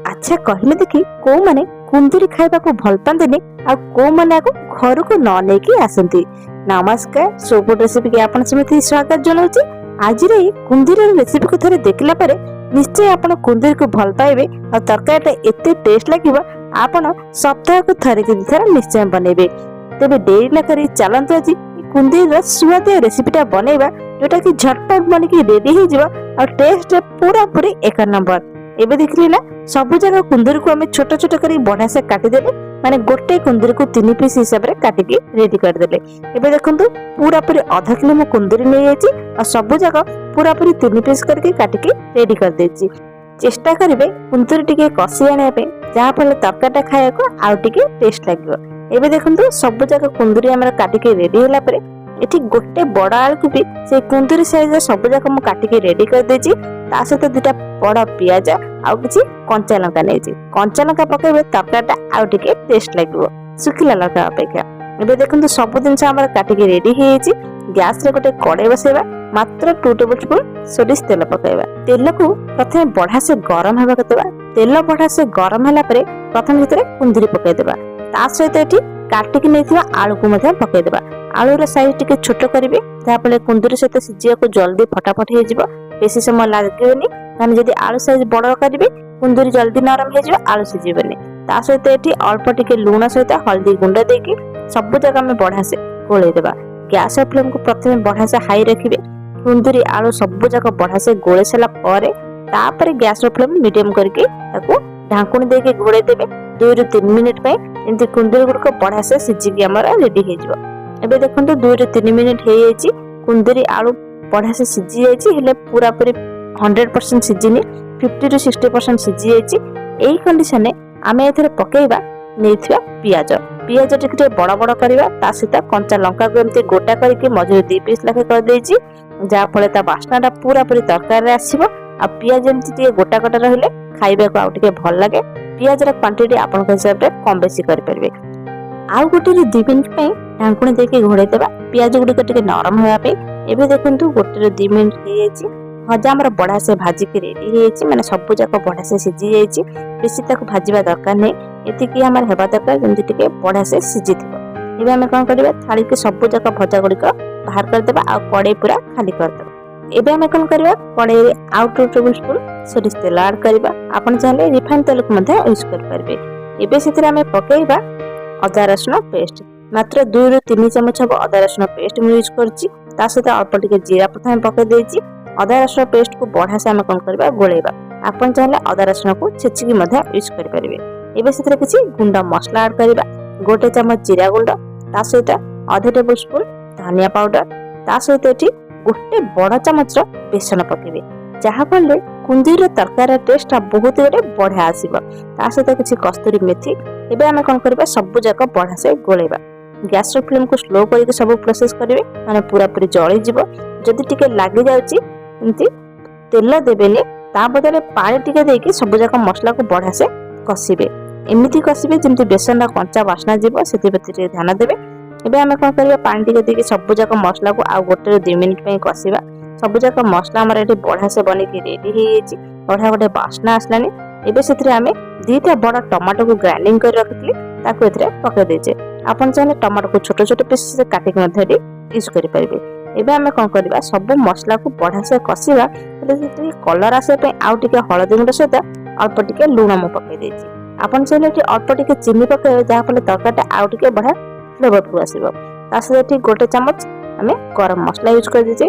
ଆଚ୍ଛା କହିଲେ ଦେଖି କୋଉମାନେ କୁନ୍ଦୁରି ଖାଇବାକୁ ଭଲ ପାଆନ୍ତିନି ଆଉ କୋଉମାନେ ଆକୁ ଘରକୁ ନ ନେଇକି ଆସନ୍ତି। ନମସ୍କାର, ସୋପୁଟ ରେସିପିକି ଆପଣ ସେମିତି ସ୍ୱାଗତ ଜଣାଉଛି। ଆଜିର ଏଇ କୁନ୍ଦୁରିର ରେସିପିକୁ ଥରେ ଦେଖିଲା ପରେ ନିଶ୍ଚୟ ଆପଣ କୁନ୍ଦୁରିକୁ ଭଲ ପାଇବେ ଆଉ ତରକାରୀଟା ଏତେ ଟେଷ୍ଟ ଲାଗିବ ଆପଣ ସପ୍ତାହକୁ ଥରେ କି ଦିଥର ନିଶ୍ଚୟ ବନେଇବେ। ତେବେ ଡେରି ନ କରି ଚାଲନ୍ତୁ ଆଜି କୁନ୍ଦୁରିର ସୁଆଦିଆ ରେସିପିଟା ବନେଇବା, ଯୋଉଟା କି ଝଟପଟ ବନିକି ରେଡି ହେଇଯିବ ଆଉ ଟେଷ୍ଟ ପୁରାପୁରି ଏକ ନମ୍ବର। ଏବେ ଦେଖିଲେ ନା ସବୁ ଜାଗା କୁନ୍ଦୁରିକୁ ଆମେ ଛୋଟ ଛୋଟ କରି ବଢିଆ ସେ କାଟିଦେଲେ, ମାନେ ଗୋଟେ କୁନ୍ଦୁରିକୁ 3 ପିସ୍ ହିସାବରେ କାଟିକି ରେଡି କରିଦେଲେ। ଏବେ ଦେଖନ୍ତୁ ପୁରାପୁରି ଅଧା କିଲୋ ମୁଁ କୁନ୍ଦୁରି ନେଇଯାଇଛି ଆଉ ସବୁ ଜାଗା ପୁରାପୁରି 3 ପିସ୍ କରିକି କାଟିକି ରେଡି କରିଦେଇଛି। ଚେଷ୍ଟା କରିବେ କୁନ୍ଦୁରି ଟିକେ କଷି ଆଣିବା ପାଇଁ, ଯାହା ଫଳରେ ତରକାରୀଟା ଖାଇବାକୁ ଆଉ ଟିକେ ଟେଷ୍ଟ ଲାଗିବ। ଏବେ ଦେଖନ୍ତୁ ସବୁ ଜାଗା କୁନ୍ଦୁରି ଆମର କାଟିକି ରେଡି ହେଲା ପରେ ଏଠି ଗୋଟେ ବଡ ଆଳୁକୁ ବି ସେ କୁନ୍ଦୁରି ସାଇଜର ସବୁ ଯାକ ମୁଁ କାଟିକି ରେଡି କରିଦେଇଛି। ତା ସହିତ 2ଟା ବଡ ପିଆଜ ଆଉ କିଛି କଞ୍ଚା ଲଙ୍କା ନେଇଛି। କଞ୍ଚା ଲଙ୍କା ପକେଇବେ ତରକାରୀଟା ଆଉ ଟିକେ ଟେଷ୍ଟ ଲାଗିବ ଶୁଖିଲା ଲଙ୍କା ଅପେକ୍ଷା। ଏବେ ଦେଖନ୍ତୁ ସବୁ ଜିନିଷ ଆମର କାଟିକି ରେଡି ହେଇଯାଇଛି। ଗ୍ୟାସରେ ଗୋଟେ କଡେଇ ବସେଇବା, ମାତ୍ର 2 ଟେବୁଲ ସ୍ପୁନ ସୋରିଷ ତେଲ ପକେଇବା। ତେଲକୁ ପ୍ରଥମେ ବଢିଆ ସେ ଗରମ ହେବାକୁ ଦେବା। ତେଲ ବଢିଆ ସେ ଗରମ ହେଲା ପରେ ପ୍ରଥମେ ଭିତରେ କୁନ୍ଦୁରି ପକେଇଦେବା। ତା ସହିତ ଏଠି କାଟିକି ନେଇଥିବା ଆଳୁକୁ ମଧ୍ୟ ପକେଇଦେବା। ଆଳୁର ସାଇଜ ଟିକେ ଛୋଟ କରିବେ, ଯାହାଫଳରେ କୁନ୍ଦୁରି ସହିତ ସିଝିବାକୁ ଜଲ୍ଦି ଫଟାଫଟ ହେଇଯିବ, ବେଶୀ ସମୟ ଲାଗିବନି। କାରଣ ଯଦି ଆଳୁ ସାଇଜ ବଡ କରିବେ କୁନ୍ଦୁରି ଜଲ୍ଦି ନରମ ହେଇଯିବ, ଆଳୁ ସିଝିବନି। ତା ସହିତ ଏଠି ଅଳ୍ପ ଟିକେ ଲୁଣ ସହିତ ହଳଦୀ ଗୁଣ୍ଡ ଦେଇକି ସବୁ ଜାଗା ଆମେ ବଢିଆ ସେ ଗୋଳେଇ ଦେବା। ଗ୍ୟାସ ଫ୍ଲେମକୁ ପ୍ରଥମେ ବଢିଆ ସେ ହାଇ ରଖିବେ। କୁନ୍ଦୁରି ଆଳୁ ସବୁ ଯାକ ବଢିଆ ସେ ଗୋଳେଇ ସାରିଲା ପରେ ତାପରେ ଗ୍ୟାସର ଫ୍ଲେମ ମିଡିୟମ କରିକି ତାକୁ ଢାଙ୍କୁଣି ଦେଇକି ଘୋଡେଇ ଦେବେ 2 ରୁ 3 ମିନିଟ ପାଇଁ। ଏମିତି କୁନ୍ଦୁରି ଗୁଡିକ ବଢିଆ ସେ ସିଝିକି ଆମର ରେଡି ହେଇଯିବ। ଏବେ ଦେଖନ୍ତୁ 2 ରୁ 3 ମିନିଟ ହେଇଯାଇଛି, କୁନ୍ଦୁରି ଆଳୁ ବଢିଆ ସେ ସିଝି ଯାଇଛି, ହେଲେ ପୁରାପୁରି 100% ସିଝିନି, 50 ରୁ 60% ସିଝି ଯାଇଛି। ଏଇ କଣ୍ଡିସନରେ ଆମେ ଏଥିରେ ପକେଇବା ନେଇଥିବା ପିଆଜ। ପିଆଜ ଟିକେ ବଡ ବଡ କରିବା, ତା ସହିତ କଞ୍ଚା ଲଙ୍କାକୁ ଏମିତି ଗୋଟା କରିକି ମଝିରେ 2 ପିସ୍ ଲେଖା କରିଦେଇଛି, ଯାହା ଫଳରେ ତା ବାସ୍ନାଟା ପୁରାପୁରି ତରକାରୀରେ ଆସିବ। ଆଉ ପିଆଜ ଏମିତି ଟିକେ ଗୋଟା ଗୋଟା ରହିଲେ ଖାଇବାକୁ ଆଉ ଟିକେ ଭଲ ଲାଗେ। ପିଆଜର କ୍ୱାଣ୍ଟିଟି ଆପଣଙ୍କ ହିସାବରେ କମ ବେଶୀ କରିପାରିବେ। ଆଉ 1 ରୁ 2 ମିନିଟ ପାଇଁ ଢାଙ୍କୁଣି ଦେଇକି ଘୋଡେଇ ଦେବା, ପିଆଜ ଗୁଡିକ ଟିକେ ନରମ ହେବା ପାଇଁ। ଏବେ ଦେଖନ୍ତୁ 1 ରୁ 2 ମିନିଟ ହେଇଯାଇଛି, ଭଜା ଆମର ବଢିଆ ସେ ଭାଜିକି ରେଡି ହେଇଯାଇଛି, ମାନେ ସବୁ ଯାକ ବଢିଆ ସେ ସିଝି ଯାଇଛି। ବେଶୀ ତାକୁ ଭାଜିବା ଦରକାର ନାହିଁ, ଏତିକି ଆମର ହେବା ଦରକାର ଯେମିତି ଟିକେ ବଢିଆ ସେ ସିଝିଥିବ। ଏବେ ଆମେ କଣ କରିବା, ଥାଳିକି ସବୁ ଯାକ ଭଜା ଗୁଡିକ ବାହାର କରିଦେବା ଆଉ କଡେଇ ପୁରା ଖାଲି କରିଦେବା। ଏବେ ଆମେ କଣ କରିବା, କଡେଇରେ ଆଉ 2 ଟେବୁଲ ସ୍ପୁନ ସୋରିଷ ତେଲ ଆଡ କରିବା। ଆପଣ ଚାହିଁଲେ ରିଫାଇନ ତେଲକୁ ମଧ୍ୟ ୟୁଜ କରିପାରିବେ। ଏବେ ସେଥିରେ ଆମେ ପକେଇବା ଅଦା ରସୁଣ ପେଷ୍ଟ। ମାତ୍ର 2 ରୁ 3 ଚାମଚ ହବ ଅଦା ରସୁଣ ପେଷ୍ଟ ମୁଁ ୟୁଜ କରିଛି। ତା ସହିତ ଅଳ୍ପ ଟିକେ ଜିରା ପ୍ରଥମେ ପକେଇ ଦେଇଛି। ଅଦା ରସୁଣ ପେଷ୍ଟକୁ ବଢିଆ ସେ ଆମେ କଣ କରିବା, ଗୋଳେଇବା। ଆପଣ ଚାହିଁଲେ ଅଦା ରସୁଣକୁ ଛେଚିକି ମଧ୍ୟ ୟୁଜ କରିପାରିବେ। ଏବେ ସେଥିରେ କିଛି ଗୁଣ୍ଡ ମସଲା ଆଡ କରିବା। 1 ଚାମଚ ଜିରା ଗୁଣ୍ଡ, ତା ସହିତ 1/2 ଟେବୁଲ ସ୍ପୁନ ଧନିଆ ପାଉଡର, ତା ସହିତ ଏଠି 1 ବଡ ଚାମଚର ବେସନ ପକେଇବେ, ଯାହା ଫଳରେ କୁନ୍ଦୁରିର ତରକାରୀର ଟେଷ୍ଟଟା ବହୁତ ଗୋଟେ ବଢିଆ ଆସିବ। ତା ସହିତ କିଛି କସ୍ତୁରୀ ମେଥି। ଏବେ ଆମେ କଣ କରିବା, ସବୁ ଯାକ ବଢିଆ ସେ ଗୋଳେଇବା। ଗ୍ୟାସର ଫ୍ଲେମକୁ ସ୍ଲୋ କରିକି ସବୁ ପ୍ରୋସେସ କରିବେ, ମାନେ ପୁରାପୁରି ଜଳିଯିବ। ଯଦି ଟିକେ ଲାଗି ଯାଉଛି ଏମିତି ତେଲ ଦେବେନି, ତା ବଦଳରେ ପାଣି ଟିକେ ଦେଇକି ସବୁ ଯାକ ମସଲାକୁ ବଢିଆ ସେ କଷିବେ। ଏମିତି କଷିବେ ଯେମିତି ବେସନର କଞ୍ଚା ବାସ୍ନା ଯିବ, ସେଥିପ୍ରତି ଟିକେ ଧ୍ୟାନ ଦେବେ। ଏବେ ଆମେ କଣ କରିବା, ପାଣି ଟିକେ ଦେଇକି ସବୁ ଯାକ ମସଲାକୁ ଆଉ 1 ରୁ 2 ମିନିଟ ପାଇଁ କଷିବା। ସବୁ ଯାକ ମସଲା ଆମର ଏଠି ବଢିଆ ସେ ବନିକି ରେଡି ହେଇଯାଇଛି, ବଢିଆ ଗୋଟେ ବାସ୍ନା ଆସିଲାନି। ଏବେ ସେଥିରେ ଆମେ 2ଟା ବଡ ଟମାଟୋକୁ ଗ୍ରାଇଣ୍ଡିଙ୍ଗ କରି ରଖିଥିଲି, ତାକୁ ଏଥିରେ ପକେଇ ଦେଇଛେ। ଆପଣ ଚାହିଁଲେ ଟମାଟୋକୁ ଛୋଟ ଛୋଟ ପିସ୍ କାଟିକି ମଧ୍ୟ ଏଠି ୟୁଜ କରିପାରିବେ। ଏବେ ଆମେ କଣ କରିବା, ସବୁ ମସଲାକୁ ବଢିଆ ସେ କଷିବା। ଟିକେ କଲର ଆସିବା ପାଇଁ ଆଉ ଟିକେ ହଳଦୀ ଗୁଣ୍ଡ ସହିତ ଅଳ୍ପ ଟିକେ ଲୁଣ ମୁଁ ପକେଇ ଦେଇଛି। ଆପଣ ଚାହିଁଲେ ଏଠି ଅଳ୍ପ ଟିକେ ଚିନି ପକେଇବେ, ଯାହା ଫଳରେ ତରକାରୀଟା ଆଉ ଟିକେ ବଢିଆ ଫ୍ଲେଭରଫୁଲ ଆସିବ। ତା ସହିତ ଏଠି 1 ଚାମଚ ଆମେ ଗରମ ମସଲା ୟୁଜ କରିଦେଇଛେ।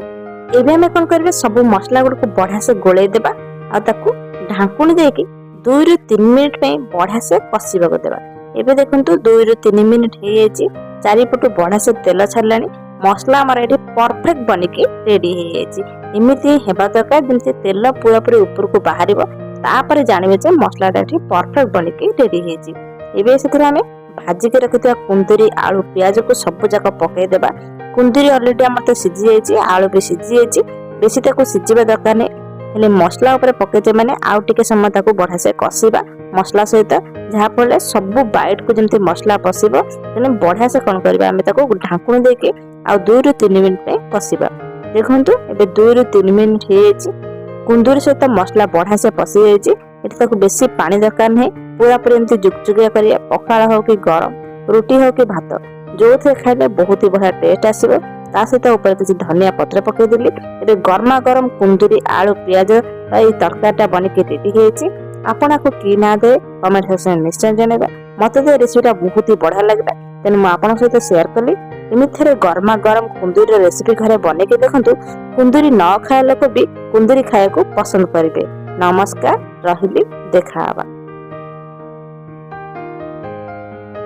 ଏବେ ଆମେ କଣ କରିବା, ସବୁ ମସଲା ଗୁଡିକୁ ବଢିଆ ସେ ଗୋଳେଇ ଦେବା ଆଉ ତାକୁ ଢାଙ୍କୁଣି ଦେଇକି 2 ରୁ 3 ମିନିଟ ପାଇଁ ବଢିଆ ସେ କଷିବାକୁ ଦେବା। ଏବେ ଦେଖନ୍ତୁ 2 ରୁ 3 ମିନିଟ ହେଇଯାଇଛି, ଚାରିପଟୁ ବଢିଆ ସେ ତେଲ ଛାଡ଼ିଲାଣି। ମସଲା ଆମର ଏଠି ପରଫେକ୍ଟ ବନିକି ରେଡି ହେଇଯାଇଛି। ଏମିତି ହେବା ଦରକାର ଯେମିତି ତେଲ ପୁରାପୁରି ଉପରକୁ ବାହାରିବ, ତାପରେ ଜାଣିବେ ଯେ ମସଲାଟା ଏଠି ପରଫେକ୍ଟ ବନିକି ରେଡି ହେଇଛି। ଏବେ ସେଥିରେ ଆମେ ଭାଜିକି ରଖିଥିବା କୁନ୍ଦୁରି ଆଳୁ ପିଆଜକୁ ସବୁ ଯାକ ପକେଇଦେବା। କୁନ୍ଦୁରି ଅଲରେଡି ଆମର ତ ସିଝି ଯାଇଛି, ଆଳୁ ବି ସିଝି ଯାଇଛି, ବେଶୀ ତାକୁ ସିଝିବା ଦରକାର ନାହିଁ। ହେଲେ ମସଲା ଉପରେ ପକେଇଛେ ମାନେ ଆଉ ଟିକେ ସମୟ ତାକୁ ବଢିଆ ସେ କଷିବା ମସଲା ସହିତ, ଯାହା ଫଳରେ ସବୁ ବାଇଟକୁ ଯେମିତି ମସଲା ପଶିବ। ତେଣୁ ବଢିଆ ସେ କଣ କରିବା, ଆମେ ତାକୁ ଢାଙ୍କୁଣି ଦେଇକି ଆଉ 2 ରୁ 3 ମିନିଟ ପାଇଁ କଷିବା। ଦେଖନ୍ତୁ ଏବେ 2 ରୁ 3 ମିନିଟ ହେଇଯାଇଛି, କୁନ୍ଦୁରି ସହିତ ମସଲା ବଢିଆ ସେ ପଶି ଯାଇଛି। ଏଠି ତାକୁ ବେଶୀ ପାଣି ଦରକାର ନାହିଁ, ପୁରାପୁରି ଏମିତି ଜୁକଜୁକିଆ କରିବା। ପଖାଳ ହଉ କି ଗରମ ରୁଟି ହଉ କି ଭାତ ଯୋଉଥିରେ ଖାଇଲେ ବହୁତ ହି ବଢିଆ ଟେଷ୍ଟ ଆସିବ। ତା ସହିତ ଉପରେ କିଛି ଧନିଆ ପତ୍ର ପକେଇଦେଲି। ଏବେ ଗରମା ଗରମ କୁନ୍ଦୁରି ଆଳୁ ପିଆଜ ଏଇ ତରକାରୀଟା ବନିକି ରେଡି ହେଇଛି। ଆପଣ ଆକୁ କି ନାଁ ଦେବେ କମେଣ୍ଟ ସେକ୍ସନରେ ନିଶ୍ଚୟ ଜଣେଇବା। ମତେ ତ ରେସିପିଟା ବହୁତ ହି ବଢିଆ ଲାଗିଲା, ତେଣୁ ମୁଁ ଆପଣଙ୍କ ସହିତ ସେୟାର କଲି। ଏମିତି ଥରେ ଗରମା ଗରମ କୁନ୍ଦୁରିର ରେସିପି ଘରେ ବନେଇକି ଦେଖନ୍ତୁ। କୁନ୍ଦୁରି ନ ଖାଇବା ଲୋକ ବି କୁନ୍ଦୁରି ଖାଇବାକୁ ପସନ୍ଦ କରିବେ। ନମସ୍କାର, ରହିଲି, ଦେଖାହବା।